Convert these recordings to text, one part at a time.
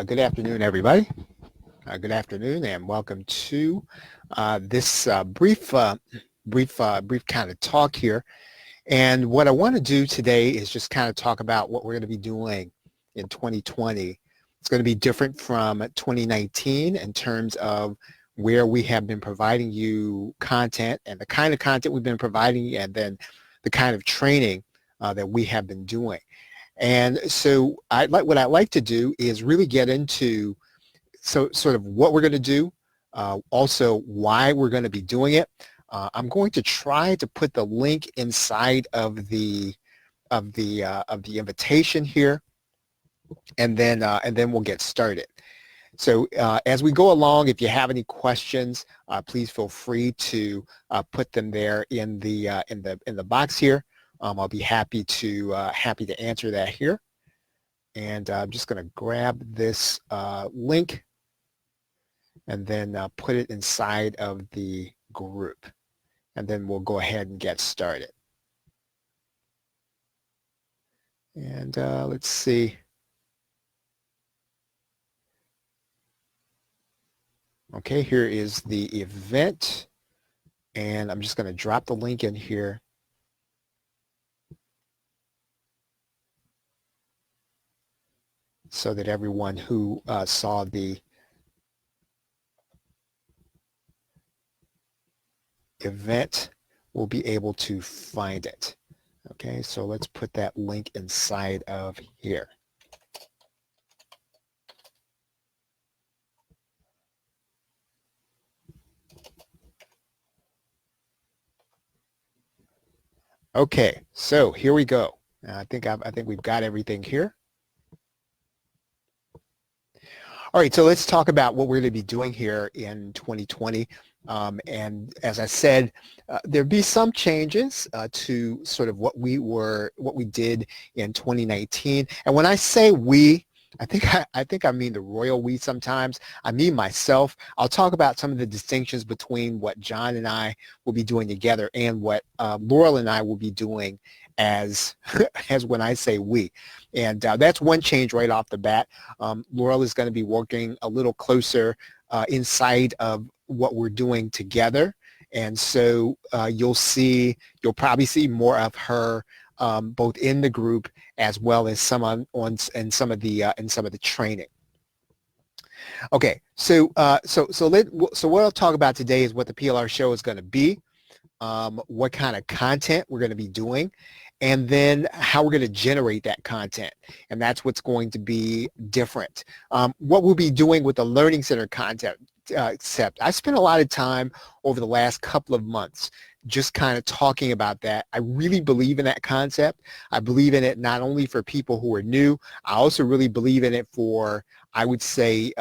Good afternoon, everybody. Good afternoon, and welcome to this brief kind of talk here. And what I want to do today is just kind of talk about what we're going to be doing in 2020. It's going to be different from 2019 in terms of where we have been providing you content and the kind of content we've been providing, and then the kind of training that we have been doing. And so what I'd like to do is really get into sort of what we're going to do, also why we're going to be doing it. I'm going to try to put the link inside of the invitation here, and then we'll get started. So as we go along, if you have any questions, please feel free to put them there in the box here. I'll be happy to answer that here. And I'm just going to grab this link and then put it inside of the group. And then we'll go ahead and get started. And let's see. Okay, here is the event. And I'm just going to drop the link in here. So that everyone who saw the event will be able to find it. Okay, so let's put that link inside of here. Okay, so here we go. I think we've got everything here. All right, so let's talk about what we're going to be doing here in 2020. And as I said, there'll be some changes to sort of what we did in 2019. And when I say we, I think I mean the royal we sometimes. I mean myself. I'll talk about some of the distinctions between what John and I will be doing together and what Laurel and I will be doing as when I say we. And that's one change right off the bat. Laurel is going to be working a little closer inside of what we're doing together. And so you'll probably see more of her both in the group as well as some of the training. Okay, so what I'll talk about today is what the PLR show is going to be, what kind of content we're going to be doing, and then how we're going to generate that content. And that's what's going to be different. What we'll be doing with the Learning Center content, except I spent a lot of time over the last couple of months just kind of talking about that. I really believe in that concept. I believe in it not only for people who are new, I also really believe in it for, I would say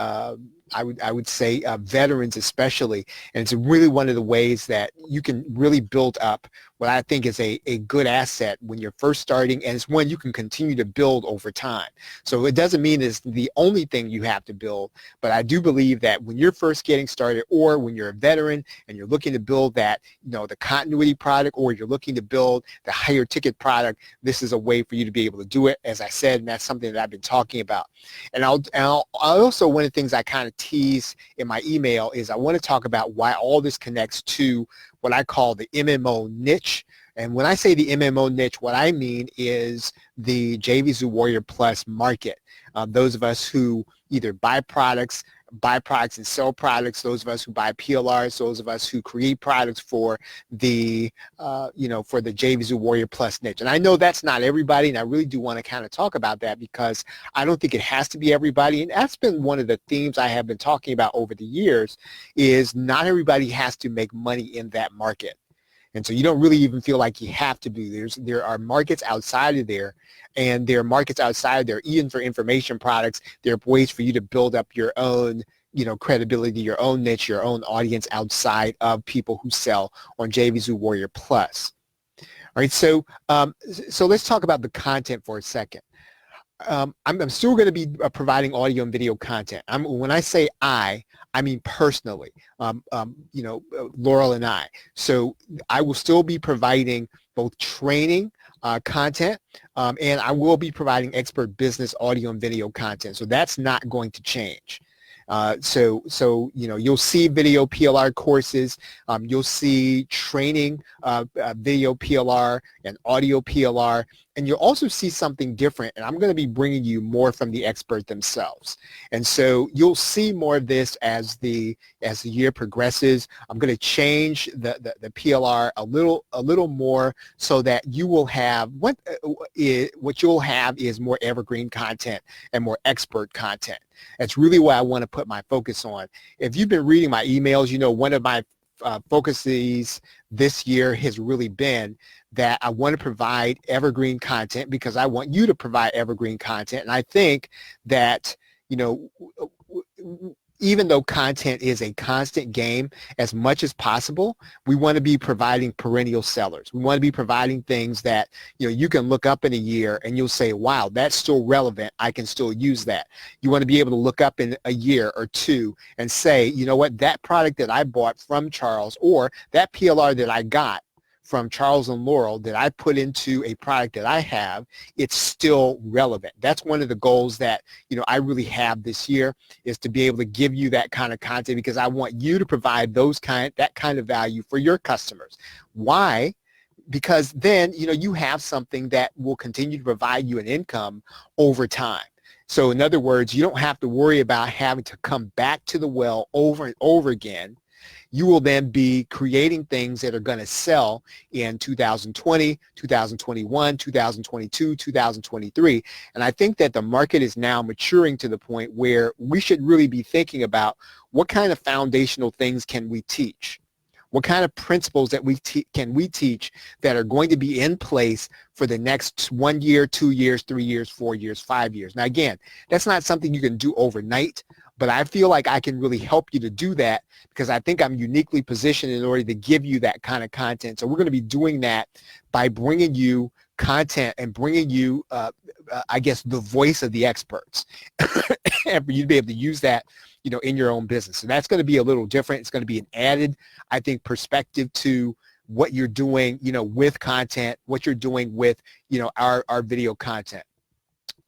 veterans especially. And it's really one of the ways that you can really build up what I think is a good asset when you're first starting, and it's one you can continue to build over time. So it doesn't mean it's the only thing you have to build, but I do believe that when you're first getting started, or when you're a veteran and you're looking to build that, the continuity product, or you're looking to build the higher ticket product, this is a way for you to be able to do it, as I said, and that's something that I've been talking about. And I'll also, one of the things I kind of tease in my email is I want to talk about why all this connects to what I call the MMO niche. And when I say the MMO niche, what I mean is the JVZoo Warrior Plus market. Those of us who either buy products and sell products, those of us who buy PLRs, those of us who create products for the, for the JVZoo Warrior Plus niche. And I know that's not everybody, and I really do want to kind of talk about that because I don't think it has to be everybody. And that's been one of the themes I have been talking about over the years, is not everybody has to make money in that market. And so you don't really even feel like you have to be. There are markets outside of there, and there are markets outside of there, even for information products. There are ways for you to build up your own, credibility, your own niche, your own audience outside of people who sell on JVZoo Warrior Plus. All right, so let's talk about the content for a second. I'm still going to be providing audio and video content. When I say I mean personally, Laurel and I. So I will still be providing both training content, and I will be providing expert business audio and video content. So that's not going to change. So you'll see video PLR courses, you'll see training video PLR and audio PLR, and you'll also see something different. And I'm going to be bringing you more from the expert themselves. And so you'll see more of this as the year progresses. I'm going to change the PLR a little more so that you will have what you'll have is more evergreen content and more expert content. That's really what I want to put my focus on. If you've been reading my emails, you know one of my focuses this year has really been that I want to provide evergreen content because I want you to provide evergreen content. And I think that, even though content is a constant game, as much as possible, we want to be providing perennial sellers. We want to be providing things that, you can look up in a year and you'll say, wow, that's still relevant. I can still use that. You want to be able to look up in a year or two and say, you know what, that product that I bought from Charles or that PLR that I got from Charles and Laurel that I put into a product that I have, it's still relevant. That's one of the goals that, I really have this year is to be able to give you that kind of content because I want you to provide that kind of value for your customers. Why? Because then, you have something that will continue to provide you an income over time. So in other words, you don't have to worry about having to come back to the well over and over again. You will then be creating things that are going to sell in 2020, 2021, 2022, 2023. And I think that the market is now maturing to the point where we should really be thinking about what kind of foundational things can we teach? What kind of principles that can we teach that are going to be in place for the next 1 year, 2 years, 3 years, 4 years, 5 years? Now, again, that's not something you can do overnight, but I feel like I can really help you to do that because I think I'm uniquely positioned in order to give you that kind of content. So we're going to be doing that by bringing you content and bringing you, I guess, the voice of the experts and for you to be able to use that, in your own business. So that's going to be a little different. It's going to be an added, I think, perspective to what you're doing, with content, what you're doing with, our video content.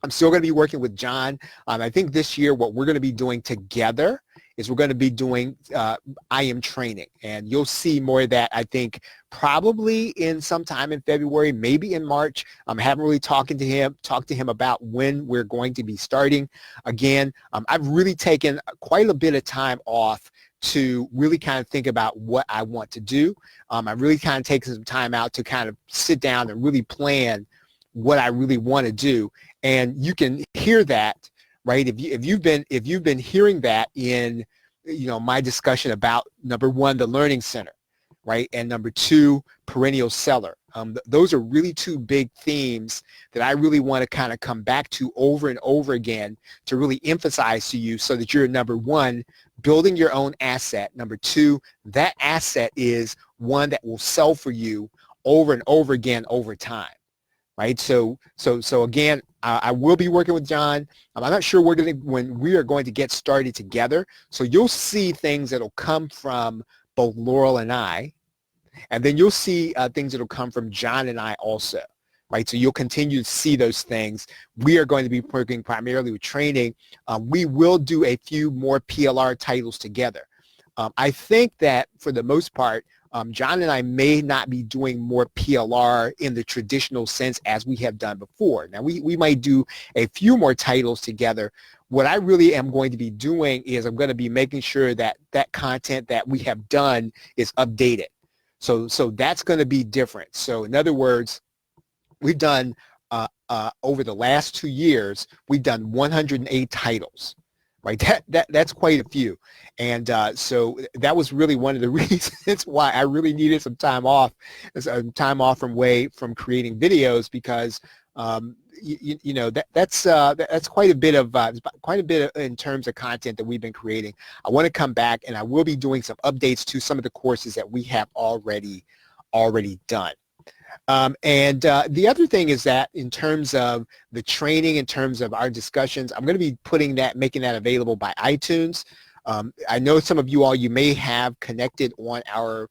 I'm still going to be working with John. I think this year what we're going to be doing together is we're going to be doing I am training, and you'll see more of that, I think, probably in sometime in February, maybe in March. I haven't really talked to him about when we're going to be starting. Again, I've really taken quite a bit of time off to really kind of think about what I want to do. I really kind of taken some time out to kind of sit down and really plan what I really want to do. And you can hear that, right? If you've been hearing that in, my discussion about number one, the Learning Center, right? And number two, perennial seller. Those are really two big themes that I really want to kind of come back to over and over again to really emphasize to you so that you're, number one, building your own asset. Number two, that asset is one that will sell for you over and over again over time. Right. So again, I will be working with John. I'm not sure when we are going to get started together. So you'll see things that'll come from both Laurel and I, and then you'll see things that'll come from John and I also. Right. So you'll continue to see those things. We are going to be working primarily with training. We will do a few more PLR titles together. I think that for the most part, John and I may not be doing more PLR in the traditional sense as we have done before. Now, we might do a few more titles together. What I really am going to be doing is I'm going to be making sure that that content that we have done is updated. So that's going to be different. So in other words, we've done, over the last 2 years, we've done 108 titles. Right, that's quite a few, and so that was really one of the reasons why I really needed some time off from creating videos because that's quite a bit in terms of content that we've been creating. I want to come back and I will be doing some updates to some of the courses that we have already done. And the other thing is that in terms of the training, in terms of our discussions, I'm going to be making that available by iTunes. I know some of you may have connected on our,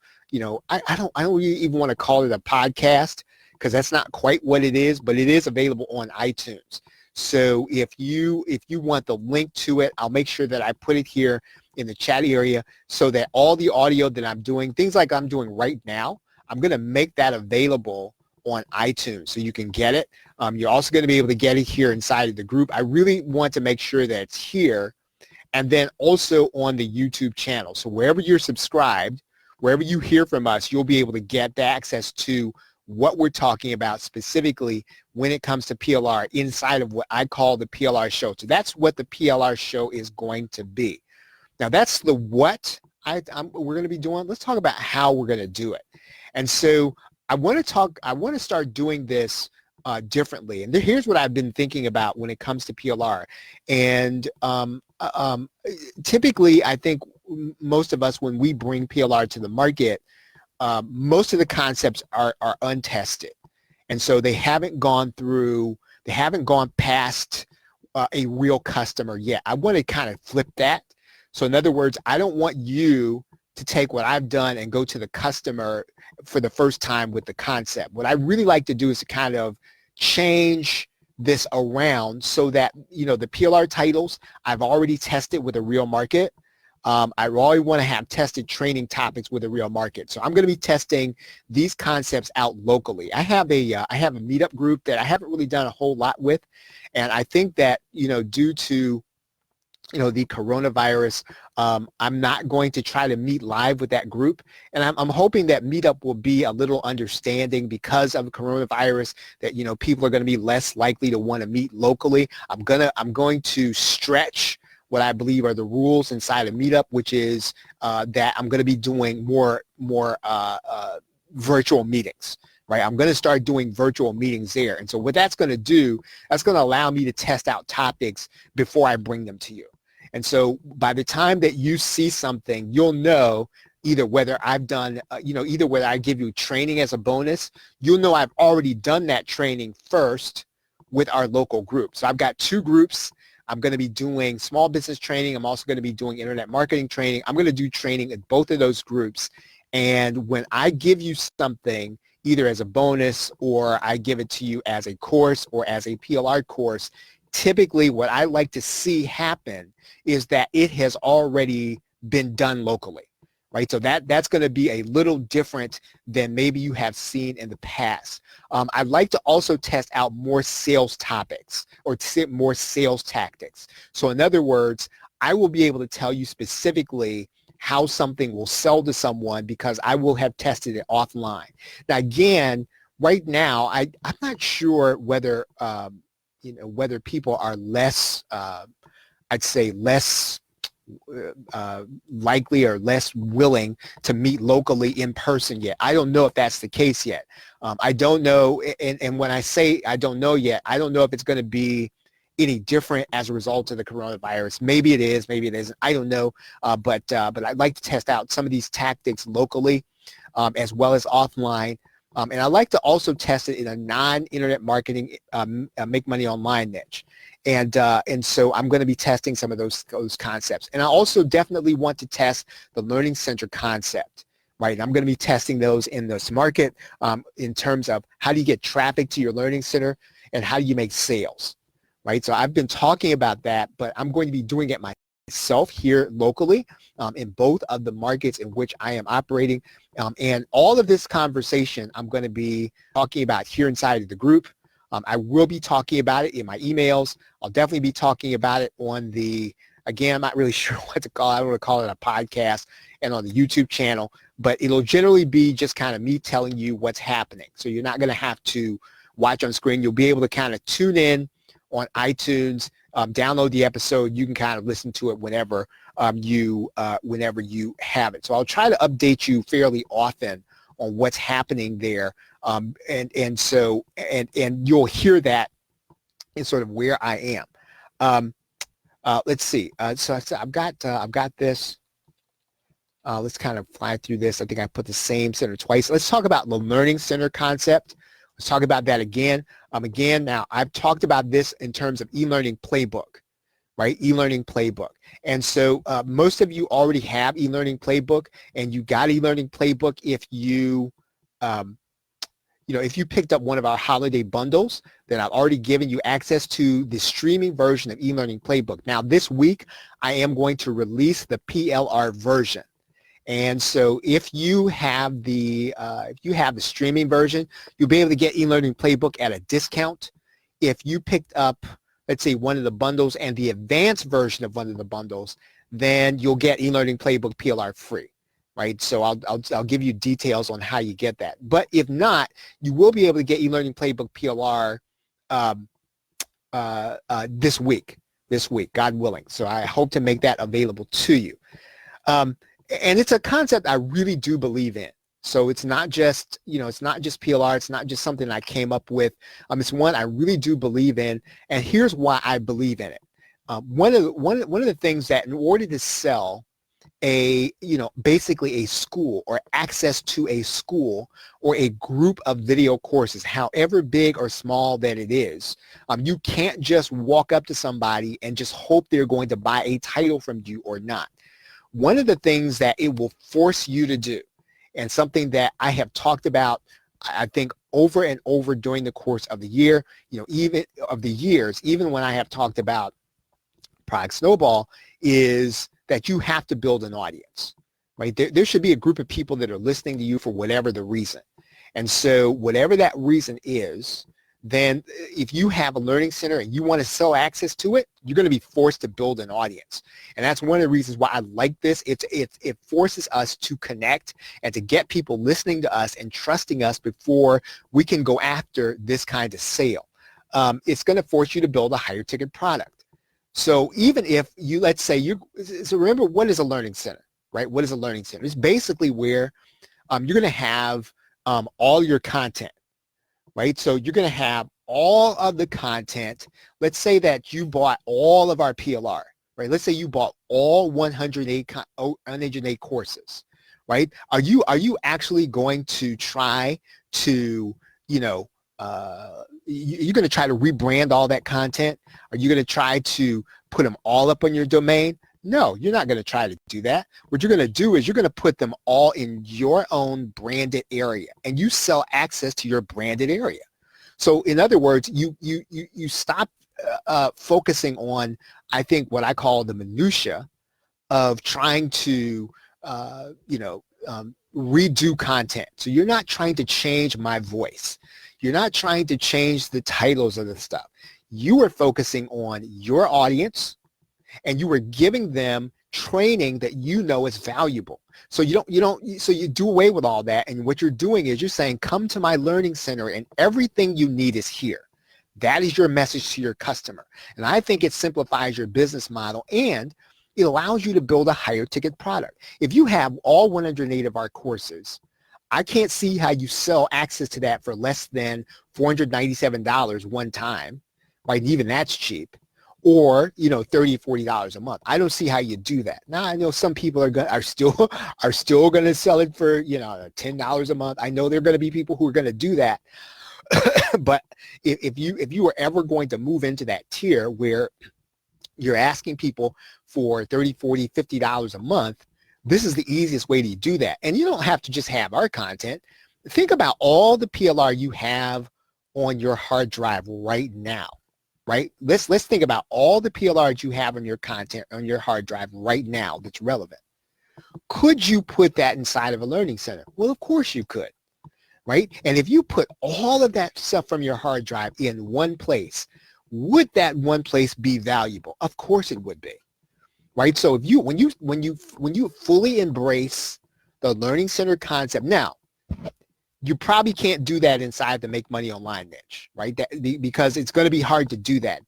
I don't really even want to call it a podcast because that's not quite what it is, but it is available on iTunes. So if you want the link to it, I'll make sure that I put it here in the chat area so that all the audio that I'm doing, things like I'm doing right now, I'm going to make that available on iTunes so you can get it. You're also going to be able to get it here inside of the group. I really want to make sure that it's here and then also on the YouTube channel. So wherever you're subscribed, wherever you hear from us, you'll be able to get the access to what we're talking about specifically when it comes to PLR inside of what I call the PLR show. So that's what the PLR show is going to be. Now that's the what we're going to be doing. Let's talk about how we're going to do it. And so I want to start doing this differently. And here's what I've been thinking about when it comes to PLR. And typically, I think most of us, when we bring PLR to the market, most of the concepts are untested. And so they haven't gone past a real customer yet. I want to kind of flip that. So in other words, I don't want you to take what I've done and go to the customer for the first time with the concept. What I really like to do is to kind of change this around so that, you know, the PLR titles I've already tested with a real market. I already want to have tested training topics with a real market. So I'm going to be testing these concepts out locally. I have a meetup group that I haven't really done a whole lot with. And I think that, you know, due to, you know, the coronavirus, I'm not going to try to meet live with that group. And I'm hoping that Meetup will be a little understanding because of the coronavirus, that, you know, people are going to be less likely to want to meet locally. I'm going to stretch what I believe are the rules inside of Meetup, which is that I'm going to be doing more virtual meetings. Right, I'm going to start doing virtual meetings there. And so what that's going to do, that's going to allow me to test out topics before I bring them to you. And so by the time that you see something, you'll know either whether I've done, either whether I give you training as a bonus, you'll know I've already done that training first with our local group. So I've got two groups. I'm going to be doing small business training. I'm also going to be doing internet marketing training. I'm going to do training in both of those groups. And when I give you something, either as a bonus or I give it to you as a course or as a PLR course, typically what I like to see happen is that it has already been done locally, right? So that's going to be a little different than maybe you have seen in the past. I'd like to also test out more sales topics or more sales tactics. So in other words, I will be able to tell you specifically how something will sell to someone because I will have tested it offline. Now, again, right now, I'm not sure whether, whether people are less, I'd say less likely or less willing to meet locally in person yet. I don't know if that's the case yet. I don't know, and when I say I don't know yet, I don't know if it's going to be any different as a result of the coronavirus. Maybe it is, maybe it isn't. I don't know, but I'd like to test out some of these tactics locally as well as offline. And I like to also test it in a non-internet marketing, make money online niche. And so I'm going to be testing some of those concepts. And I also definitely want to test the Learning Center concept, right? I'm going to be testing those in this market in terms of how do you get traffic to your Learning Center and how do you make sales, right? So I've been talking about that, but I'm going to be doing it myself here locally in both of the markets in which I am operating. And all of this conversation I'm going to be talking about here inside of the group. I will be talking about it in my emails. I'll definitely be talking about it on the, again, I'm not really sure what to call it. I don't want to call it a podcast and on the YouTube channel, but it'll generally be just kind of me telling you what's happening. So you're not going to have to watch on screen. You'll be able to kind of tune in on iTunes, download the episode. You can kind of listen to it whenever you have it. So I'll try to update you fairly often on what's happening there, and so you'll hear that in sort of where I am. Let's see. So I've got this. Let's kind of fly through this. I think I put the same center twice. Let's talk about the Learning Center concept. Let's talk about that again. Now I've talked about this in terms of e-learning playbook, right? E-learning playbook. And so most of you already have e-learning playbook, and you got e-learning playbook if you if you picked up one of our holiday bundles, then I've already given you access to the streaming version of eLearning Playbook. Now, this week, I am going to release the PLR version. And so if you have the streaming version, you'll be able to get eLearning Playbook at a discount. If you picked up, let's say, one of the bundles and the advanced version of one of the bundles, then you'll get eLearning Playbook PLR free, right? So I'll give you details on how you get that. But if not, you will be able to get eLearning Playbook PLR this week, God willing. So I hope to make that available to you. And it's a concept I really do believe in. So it's not just, it's not just PLR. It's not just something I came up with. It's one I really do believe in. And here's why I believe in it. One of the things that in order to sell basically a school or access to a school or a group of video courses, however big or small that it is, you can't just walk up to somebody and just hope they're going to buy a title from you or not. One of the things that it will force you to do, and something that I have talked about, I think, over and over during the course of the year, even of the years, even when I have talked about Product Snowball, is that you have to build an audience, right? There should be a group of people that are listening to you for whatever the reason. And so whatever that reason is, then if you have a learning center and you want to sell access to it, you're going to be forced to build an audience. And that's one of the reasons why I like this. It forces us to connect and to get people listening to us and trusting us before we can go after this kind of sale. It's going to force you to build a higher ticket product. So even if you, let's say so remember, what is a learning center, right? What is a learning center? It's basically where you're going to have all your content, right? So you're going to have all of the content. Let's say that you bought all of our PLR, right? Let's say you bought all 108 courses, right? Are you actually going to try to, you're going to try to rebrand all that content? Are you going to try to put them all up on your domain? No, you're not going to try to do that. What you're going to do is you're going to put them all in your own branded area, and you sell access to your branded area. So in other words, you stop focusing on, I think, what I call the minutia of trying to, redo content. So you're not trying to change my voice. You're not trying to change the titles of the stuff. You are focusing on your audience, and you are giving them training that is valuable. So you do away with all that, and what you're doing is you're saying, come to my learning center and everything you need is here. That is your message to your customer. And I think it simplifies your business model, and it allows you to build a higher ticket product. If you have all 108 of our courses, I can't see how you sell access to that for less than $497 one time, right? And even that's cheap. Or $30, $40 a month. I don't see how you do that. Now I know some people are still going to sell it for $10 a month. I know there are going to be people who are going to do that. But if you were ever going to move into that tier where you're asking people for $30, $40, $50 a month, this is the easiest way to do that. And you don't have to just have our content. Think about all the PLR you have on your hard drive right now. Right? Let's think about all the PLRs you have on your content on your hard drive right now that's relevant. Could you put that inside of a learning center? Well, of course you could, right? And if you put all of that stuff from your hard drive in one place, would that one place be valuable? Of course it would be, right? So if when you fully embrace the learning center concept, now you probably can't do that inside the Make Money Online niche, right? Because it's going to be hard to do that.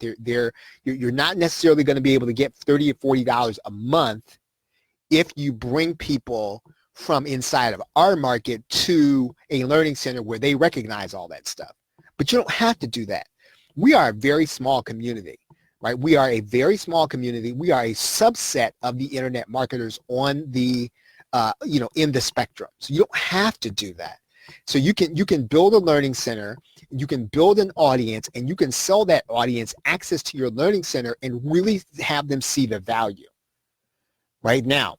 You're not necessarily going to be able to get $30 or $40 a month if you bring people from inside of our market to a learning center where they recognize all that stuff. But you don't have to do that. We are a very small community, right? We are a very small community. We are a subset of the internet marketers on the, in the spectrum. So you don't have to do that. So you can build a learning center, you can build an audience, and you can sell that audience access to your learning center and really have them see the value. Right now,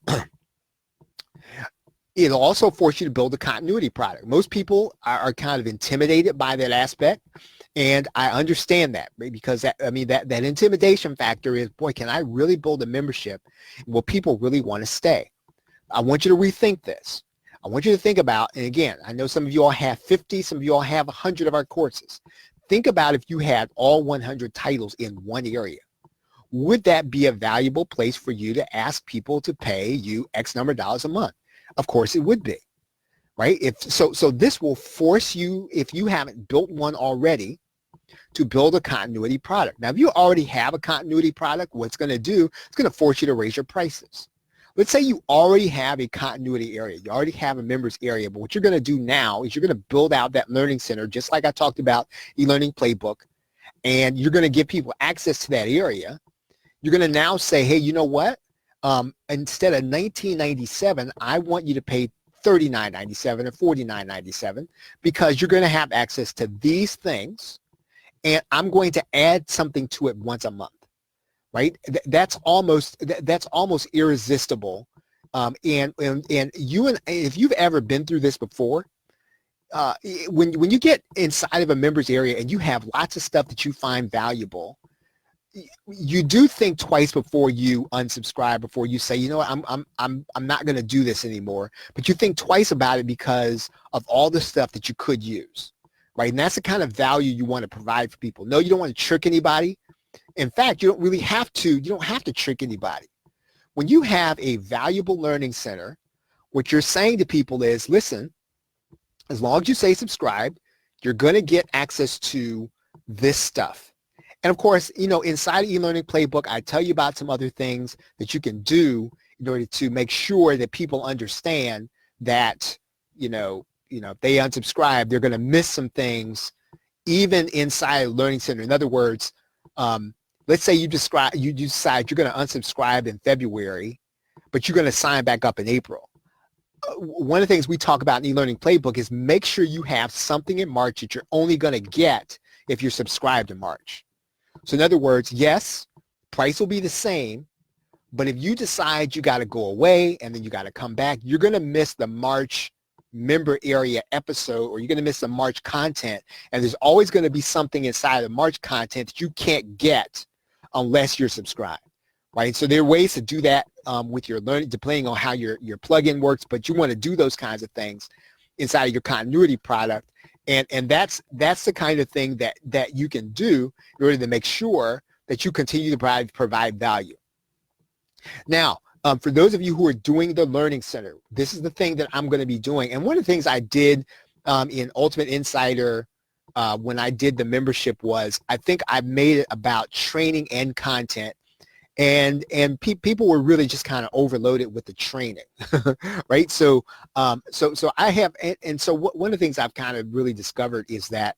It'll also force you to build a continuity product. Most people are kind of intimidated by that aspect, and I understand that, right? Because that intimidation factor is, boy, can I really build a membership? Will people really want to stay? I want you to rethink this. I want you to think about, and again, I know some of you all have 50, some of you all have 100 of our courses. Think about if you had all 100 titles in one area. Would that be a valuable place for you to ask people to pay you X number of dollars a month? Of course it would be, right? So this will force you, if you haven't built one already, to build a continuity product. Now, if you already have a continuity product, what it's going to do, it's going to force you to raise your prices. Let's say you already have a continuity area. You already have a members area, but what you're going to do now is you're going to build out that learning center, just like I talked about e-learning playbook, and you're going to give people access to that area. You're going to now say, hey, you know what? Instead of $19.97, I want you to pay $39.97 or $49.97 because you're going to have access to these things, and I'm going to add something to it once a month, right? That's almost irresistible. And if you've ever been through this before, when you get inside of a members area and you have lots of stuff that you find valuable, you do think twice before you unsubscribe, before you say, you know what, I'm not going to do this anymore. But you think twice about it because of all the stuff that you could use, right? And that's the kind of value you want to provide for people. No, you don't want to trick anybody. In fact, you don't really have to. You don't have to trick anybody. When you have a valuable learning center, what you're saying to people is, listen, as long as you say subscribe, you're going to get access to this stuff. And of course, inside of e-learning playbook, I tell you about some other things that you can do in order to make sure that people understand that, if they unsubscribe, they're going to miss some things even inside of Learning Center. In other words, let's say you decide you're going to unsubscribe in February, but you're going to sign back up in April. One of the things we talk about in e-learning playbook is make sure you have something in March that you're only going to get if you're subscribed in March. So in other words, yes, price will be the same, but if you decide you got to go away and then you got to come back, you're going to miss the March member area episode, or you're going to miss the March content. And there's always going to be something inside of March content that you can't get unless you're subscribed, right? So there are ways to do that with your learning, depending on how your plugin works, but you want to do those kinds of things inside of your continuity product. And that's the kind of thing that you can do in order to make sure that you continue to provide value. Now, for those of you who are doing the Learning Center, this is the thing that I'm going to be doing. And one of the things I did in Ultimate Insider when I did the membership was, I think I made it about training and content. And people were really just kind of overloaded with the training, right? So I have, and so one of the things I've kind of really discovered is that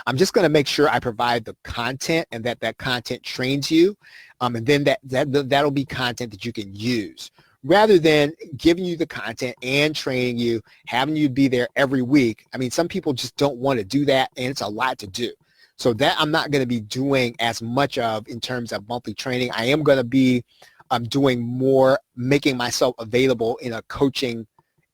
I'm just going to make sure I provide the content and that content trains you, and then that'll be content that you can use, rather than giving you the content and training you, having you be there every week. I mean, some people just don't want to do that, and it's a lot to do. So that I'm not going to be doing as much of in terms of monthly training. I am going to be doing more, making myself available in a coaching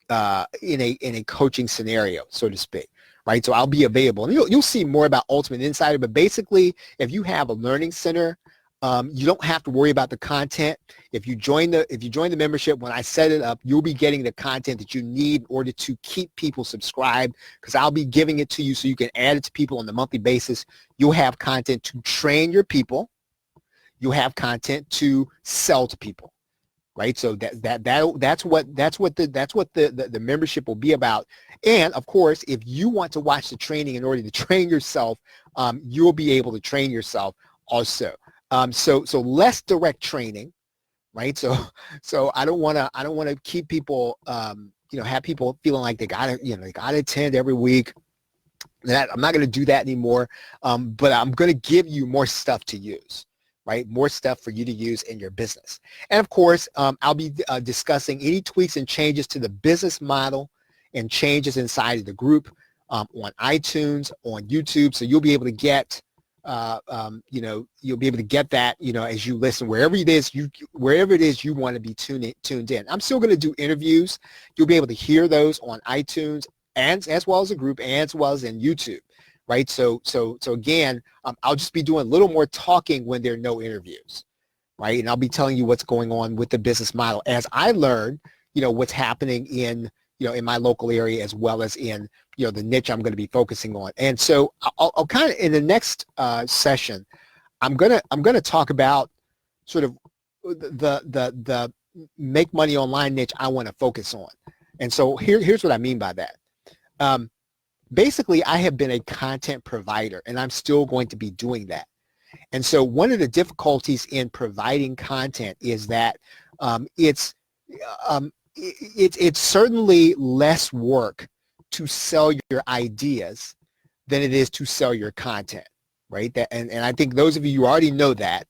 in a coaching scenario, so to speak, right? So I'll be available, and you'll see more about Ultimate Insider. But basically, if you have a learning center, you don't have to worry about the content. If you join the membership, when I set it up, you'll be getting the content that you need in order to keep people subscribed, because I'll be giving it to you so you can add it to people on a monthly basis. You'll have content to train your people. You'll have content to sell to people, right? So that's what the membership will be about. And of course, if you want to watch the training in order to train yourself, you'll be able to train yourself also. So less direct training, right? So I don't want to keep people, have people feeling like they gotta attend every week. I'm not going to do that anymore. But I'm going to give you more stuff to use, right? More stuff for you to use in your business. And of course, I'll be discussing any tweaks and changes to the business model and changes inside of the group on iTunes, on YouTube. So you'll be able to get you know, you'll be able to get that, you know, as you listen, wherever it is you want to be tuned in. I'm still going to do interviews. You'll be able to hear those on iTunes and as well as a group and as well as in YouTube, right? So again, I'll just be doing a little more talking when there are no interviews, right? And I'll be telling you what's going on with the business model as I learn, you know, what's happening in, you know, in my local area as well as in, you know, the niche I'm going to be focusing on. And so I'll kind of, in the next session, I'm gonna talk about sort of the make money online niche I want to focus on. And so here's what I mean by that. Basically, I have been a content provider, and I'm still going to be doing that. And so one of the difficulties in providing content is that it's certainly less work to sell your ideas than it is to sell your content, right? And I think those of you who already know that,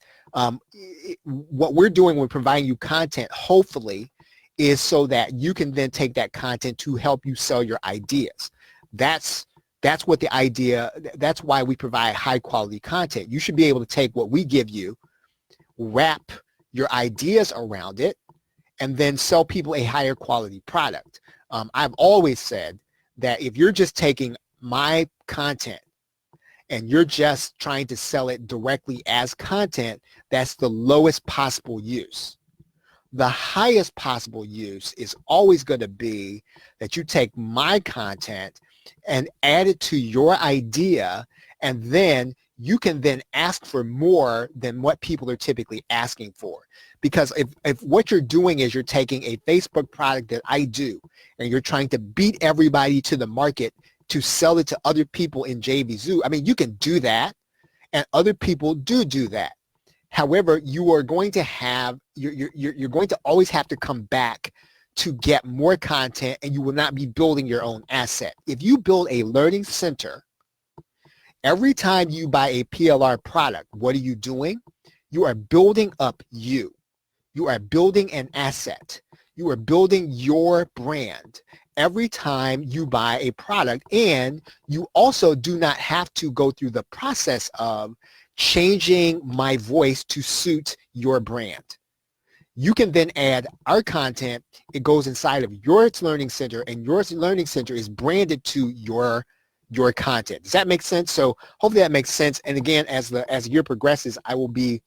what we're doing when providing you content, hopefully, is so that you can then take that content to help you sell your ideas. That's what the idea, that's why we provide high quality content. You should be able to take what we give you, wrap your ideas around it, and then sell people a higher quality product. I've always said that if you're just taking my content and you're just trying to sell it directly as content, that's the lowest possible use. The highest possible use is always going to be that you take my content and add it to your idea, and then you can then ask for more than what people are typically asking for. Because if what you're doing is you're taking a Facebook product that I do and you're trying to beat everybody to the market to sell it to other people in JVZoo, I mean, you can do that, and other people do that. However, you are going to have, you're going to always have to come back to get more content, and you will not be building your own asset. If you build a learning center, every time you buy a PLR product, what are you doing? You are building up you. You are building an asset. You are building your brand every time you buy a product, and you also do not have to go through the process of changing my voice to suit your brand. You can then add our content. It goes inside of your learning center, and your learning center is branded to your content. Does that make sense? So hopefully that makes sense. And again, as the year progresses, I will be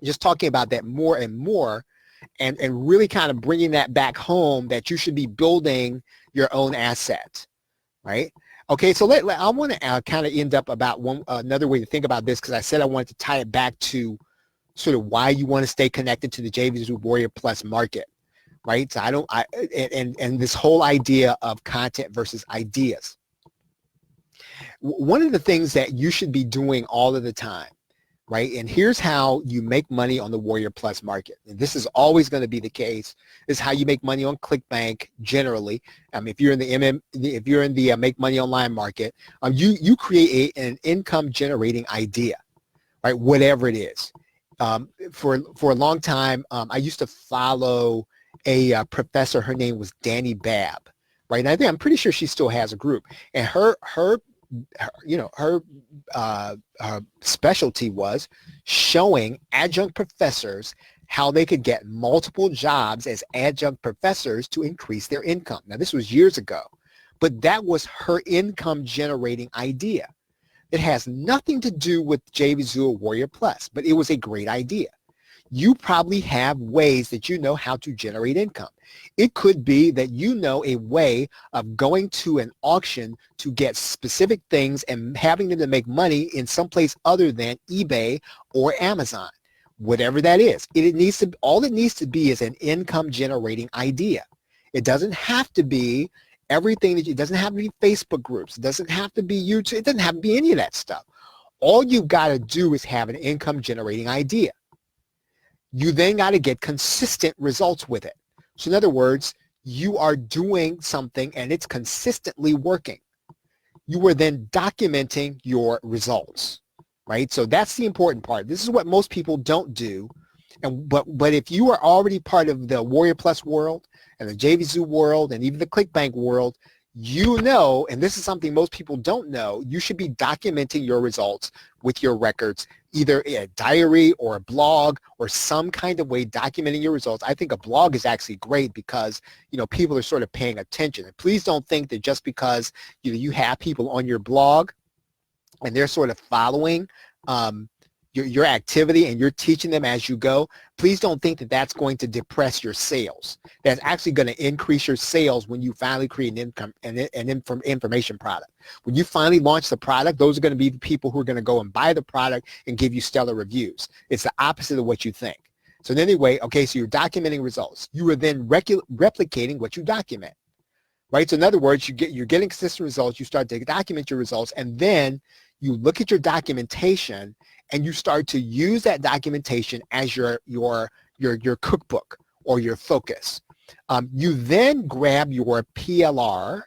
just talking about that more and more, and really kind of bringing that back home, that you should be building your own asset, right? Okay, so I want to kind of end up about another way to think about this, because I said I wanted to tie it back to sort of why you want to stay connected to the JVZoo Warrior Plus market, right? So and this whole idea of content versus ideas. One of the things that you should be doing all of the time, right? And here's how you make money on the Warrior Plus market. And this is always going to be the case. This is how you make money on ClickBank generally. If you're in the make money online market, you create an income generating idea, right? Whatever it is. For a long time, I used to follow a professor. Her name was Danny Babb, right? And I'm pretty sure she still has a group. And her specialty was showing adjunct professors how they could get multiple jobs as adjunct professors to increase their income. Now, this was years ago, but that was her income generating idea. It has nothing to do with JVZoo Warrior Plus, but it was a great idea. You probably have ways that you know how to generate income. It could be that you know a way of going to an auction to get specific things and having them to make money in some place other than eBay or Amazon. Whatever that is, all it needs to be is an income generating idea. It doesn't have to be everything it doesn't have to be Facebook groups. It doesn't have to be YouTube. It doesn't have to be any of that stuff. All you've got to do is have an income generating idea. You then got to get consistent results with it. So in other words, you are doing something and it's consistently working. You are then documenting your results, right? So that's the important part. This is what most people don't do. But if you are already part of the Warrior Plus world and the JVZoo world and even the ClickBank world, you know, and this is something most people don't know, you should be documenting your results with your records, either a diary or a blog or some kind of way documenting your results. I think a blog is actually great because, you know, people are sort of paying attention. And please don't think that just because, you know, you have people on your blog and they're sort of following your activity and you're teaching them as you go, please don't think that that's going to depress your sales. That's actually going to increase your sales when you finally create an information product. When you finally launch the product, those are going to be the people who are going to go and buy the product and give you stellar reviews. It's the opposite of what you think. So anyway, okay, so you're documenting results. You are then replicating what you document. Right? So in other words, you're getting consistent results, you start to document your results, and then you look at your documentation and you start to use that documentation as your cookbook or your focus. You then grab your PLR,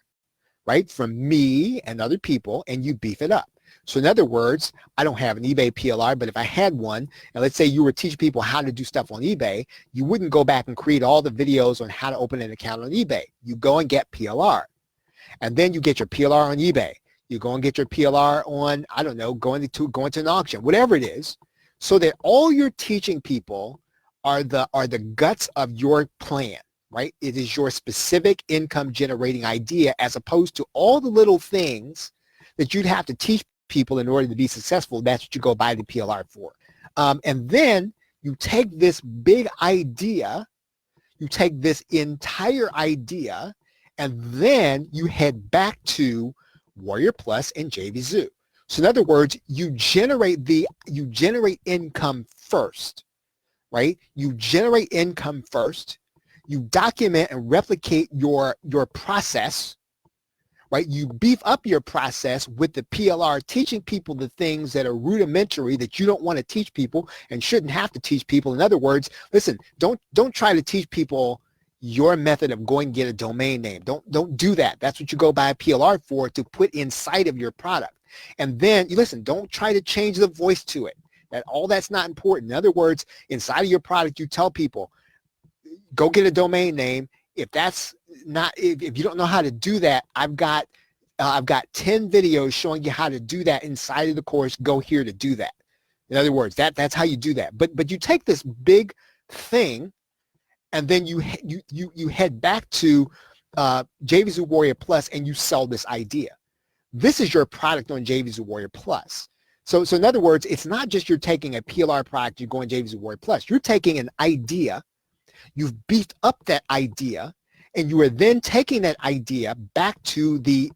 right, from me and other people, and you beef it up. So in other words, I don't have an eBay PLR, but if I had one, and let's say you were teaching people how to do stuff on eBay, you wouldn't go back and create all the videos on how to open an account on eBay. You go and get PLR. And then you get your PLR on eBay. You go and get your PLR on, I don't know, going to an auction, whatever it is, so that all you're teaching people are the guts of your plan, right? It is your specific income generating idea as opposed to all the little things that you'd have to teach people in order to be successful. That's what you go buy the PLR for. And then you take this big idea, you take this entire idea, and then you head back to Warrior Plus and JVZoo. So in other words, you generate income first, right? You generate income first. You document and replicate your process, right? You beef up your process with the PLR, teaching people the things that are rudimentary that you don't want to teach people and shouldn't have to teach people. In other words, listen, don't try to teach people your method of going and get a domain name. Don't do that. That's what you go buy a PLR for, to put inside of your product. And then, listen, don't try to change the voice to it. That's not important. In other words, inside of your product, you tell people, go get a domain name. If you don't know how to do that, I've got 10 videos showing you how to do that inside of the course. Go here to do that. In other words, that's how you do that. But you take this big thing, and then you head back to JVZoo Warrior Plus and you sell this idea. This is your product on JVZoo Warrior Plus. So in other words, it's not just you're taking a PLR product, you're going JVZoo Warrior Plus. You're taking an idea, you've beefed up that idea, and you are then taking that idea back to the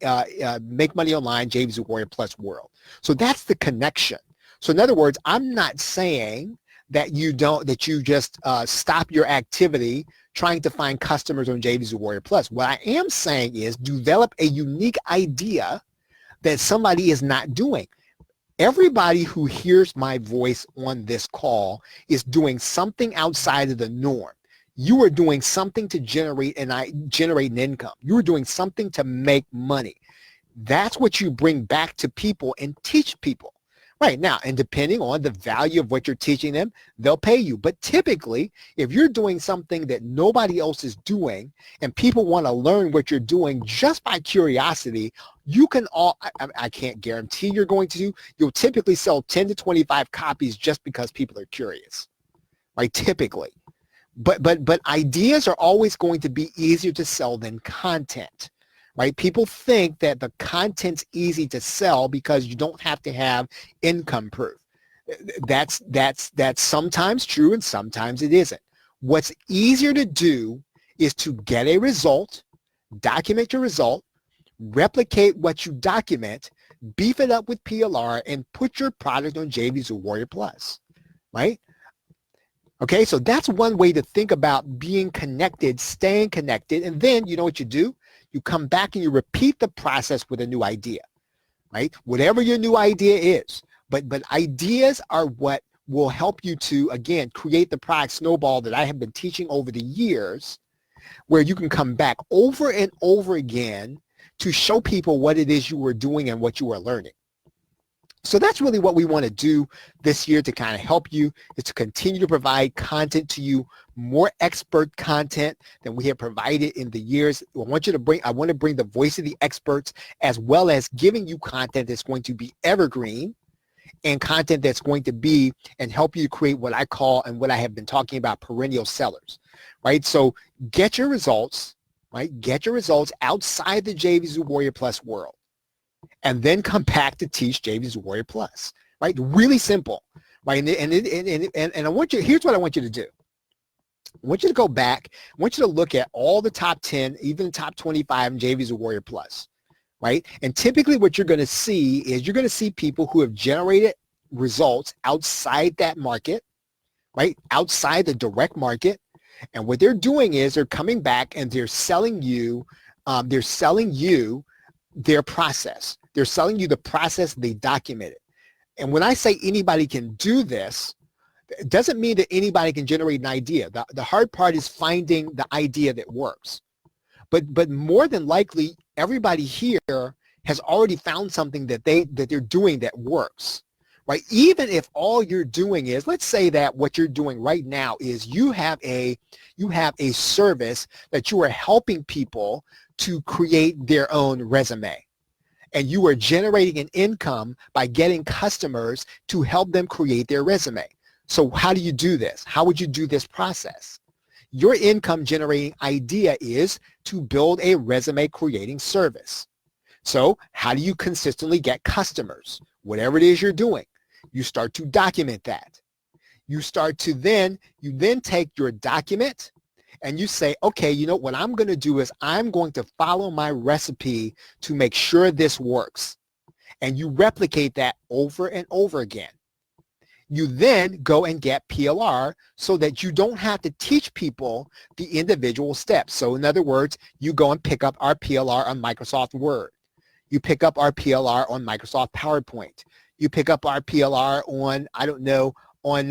Make Money Online JVZoo Warrior Plus world. So that's the connection. So in other words, I'm not saying that you just stop your activity trying to find customers on JVZoo Warrior Plus. What I am saying is develop a unique idea that somebody is not doing. Everybody who hears my voice on this call is doing something outside of the norm. You are doing something to generate an income. You are doing something to make money. That's what you bring back to people and teach people. Right now, and depending on the value of what you're teaching them, they'll pay you. But typically, if you're doing something that nobody else is doing and people want to learn what you're doing just by curiosity, I can't guarantee you'll typically sell 10 to 25 copies just because people are curious, right? Typically. But ideas are always going to be easier to sell than content. Right? People think that the content's easy to sell because you don't have to have income proof. That's sometimes true and sometimes it isn't. What's easier to do is to get a result, document your result, replicate what you document, beef it up with PLR, and put your product on JVZoo Warrior Plus, right? Okay, so that's one way to think about being connected, staying connected, and then you know what you do? You come back and you repeat the process with a new idea, right? Whatever your new idea is. But ideas are what will help you to, again, create the product snowball that I have been teaching over the years, where you can come back over and over again to show people what it is you were doing and what you are learning. So that's really what we want to do this year to kind of help you, is to continue to provide content to you, more expert content than we have provided in the years. I want to bring the voice of the experts, as well as giving you content that's going to be evergreen, and content that's going to be and help you create what I call, and what I have been talking about, perennial sellers, right? So get your results, right? Get your results outside the JVZoo Warrior Plus world, and then come back to teach JVZoo Warrior Plus, right? Really simple, right? And I want you, here's what I want you to do. I want you to go back. I want you to look at all the top 10, even the top 25 in JVZoo Warrior Plus, right? And typically what you're going to see is you're going to see people who have generated results outside that market, right? Outside the direct market. And what they're doing is they're coming back and they're selling you their process. They're selling you the process they documented. And when I say anybody can do this, it doesn't mean that anybody can generate an idea. The hard part is finding the idea that works. But more than likely, everybody here has already found something that they're doing that works, right? Even if all you're doing is, let's say that what you're doing right now is you have a service that you are helping people to create their own resume, and you are generating an income by getting customers to help them create their resume. So how do you do this? How would you do this process? Your income generating idea is to build a resume creating service. So how do you consistently get customers? Whatever it is you're doing, you start to document that. You then take your document and you say, okay, you know what I'm going to do is I'm going to follow my recipe to make sure this works. And you replicate that over and over again. You then go and get PLR so that you don't have to teach people the individual steps. So in other words, you go and pick up our PLR on Microsoft Word. You pick up our PLR on Microsoft PowerPoint. You pick up our PLR on, I don't know, on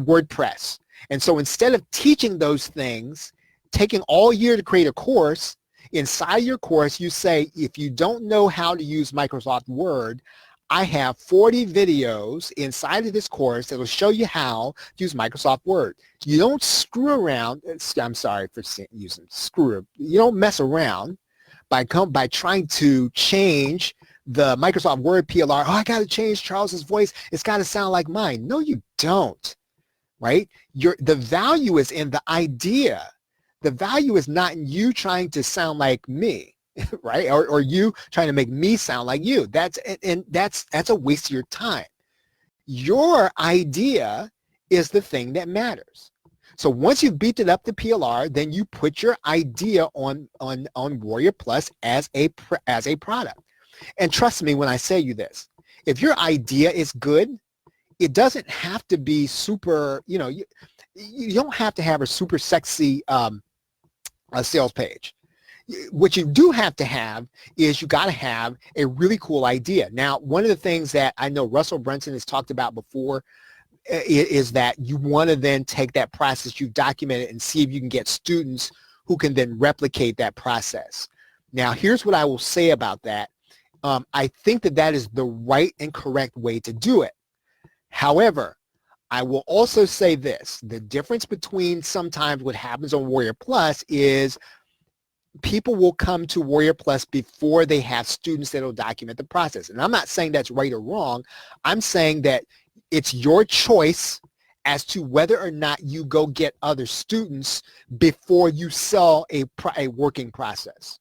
WordPress. And so instead of teaching those things, taking all year to create a course, inside your course you say, if you don't know how to use Microsoft Word, I have 40 videos inside of this course that will show you how to use Microsoft Word. You don't screw around. I'm sorry for using screw. You don't mess around by trying to change the Microsoft Word PLR. Oh, I got to change Charles's voice. It's got to sound like mine. No, you don't, right? The value is in the idea. The value is not in you trying to sound like me. Right? Or you trying to make me sound like you. That's a waste of your time. Your idea is the thing that matters. So once you've beaten up the PLR, then you put your idea on Warrior Plus as a product. And trust me when I say you this, if your idea is good, it doesn't have to be super, you don't have to have a super sexy sales page. What you do have to have is you got to have a really cool idea. Now, one of the things that I know Russell Brunson has talked about before is that you want to then take that process you've documented and see if you can get students who can then replicate that process. Now, here's what I will say about that. I think that is the right and correct way to do it. However, I will also say this. The difference between sometimes what happens on Warrior Plus is people will come to Warrior Plus before they have students that will document the process. And I'm not saying that's right or wrong. I'm saying that it's your choice as to whether or not you go get other students before you sell a working process.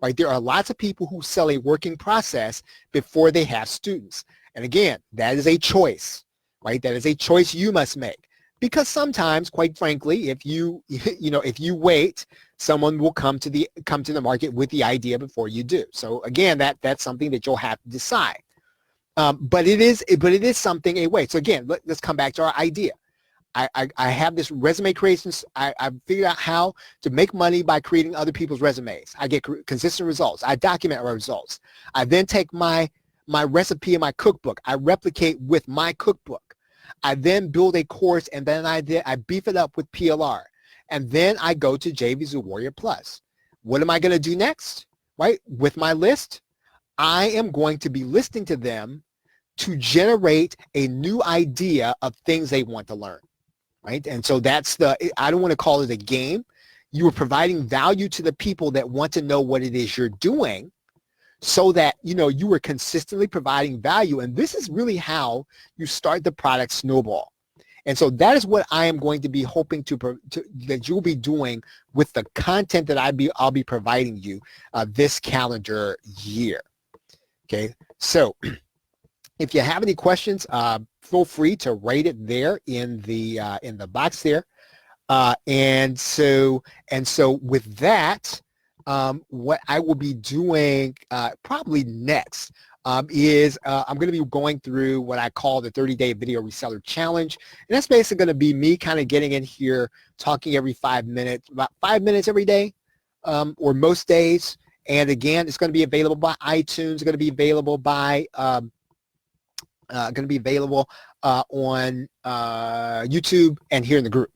Right? There are lots of people who sell a working process before they have students. And again, that is a choice, right? That is a choice you must make. Because sometimes, quite frankly, if you wait, someone will come to the market with the idea before you do. So again, that's something that you'll have to decide. But it is something a way. So again, let's come back to our idea. I have this resume creation. I figured out how to make money by creating other people's resumes. I get consistent results. I document my results. I then take my recipe in my cookbook. I replicate with my cookbook. I then build a course, and then I beef it up with PLR. And then I go to JVZoo Warrior Plus. What am I going to do next? Right? With my list, I am going to be listening to them to generate a new idea of things they want to learn, right? And so that's I don't want to call it a game. You are providing value to the people that want to know what it is you're doing, so that, you are consistently providing value. And this is really how you start the product snowball. And so that is what I am going to be hoping that you'll be doing with the content that I'll be providing you this calendar year. Okay, so if you have any questions, feel free to write it there in the box there. And so with that, what I will be doing probably next is I'm going to be going through what I call the 30-day video reseller challenge. And that's basically going to be me kind of getting in here, talking every 5 minutes, about 5 minutes every day, or most days. And again, it's going to be available by iTunes. It's going to be available by on YouTube and here in the group,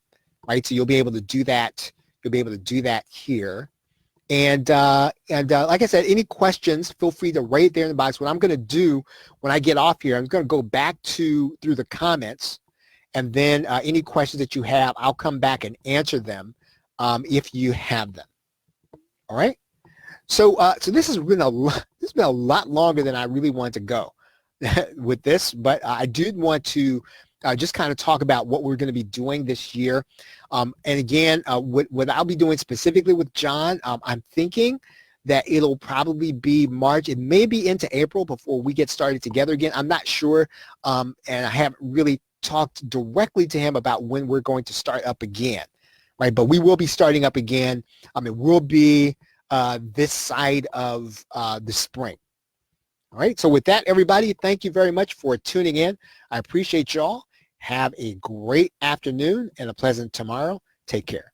right? So you'll be able to do that. You'll be able to do that here. And like I said, any questions, feel free to write it there in the box. What I'm going to do when I get off here, I'm going to go back through the comments, and then any questions that you have, I'll come back and answer them if you have them. All right. So this has been a lot longer than I really wanted to go with this, but I did want to just kind of talk about what we're going to be doing this year. And again, what I'll be doing specifically with John, I'm thinking that it'll probably be March. It may be into April before we get started together again. I'm not sure, and I haven't really talked directly to him about when we're going to start up again, right? But we will be starting up again. It will be this side of the spring. All right, so with that, everybody, thank you very much for tuning in. I appreciate y'all. Have a great afternoon and a pleasant tomorrow. Take care.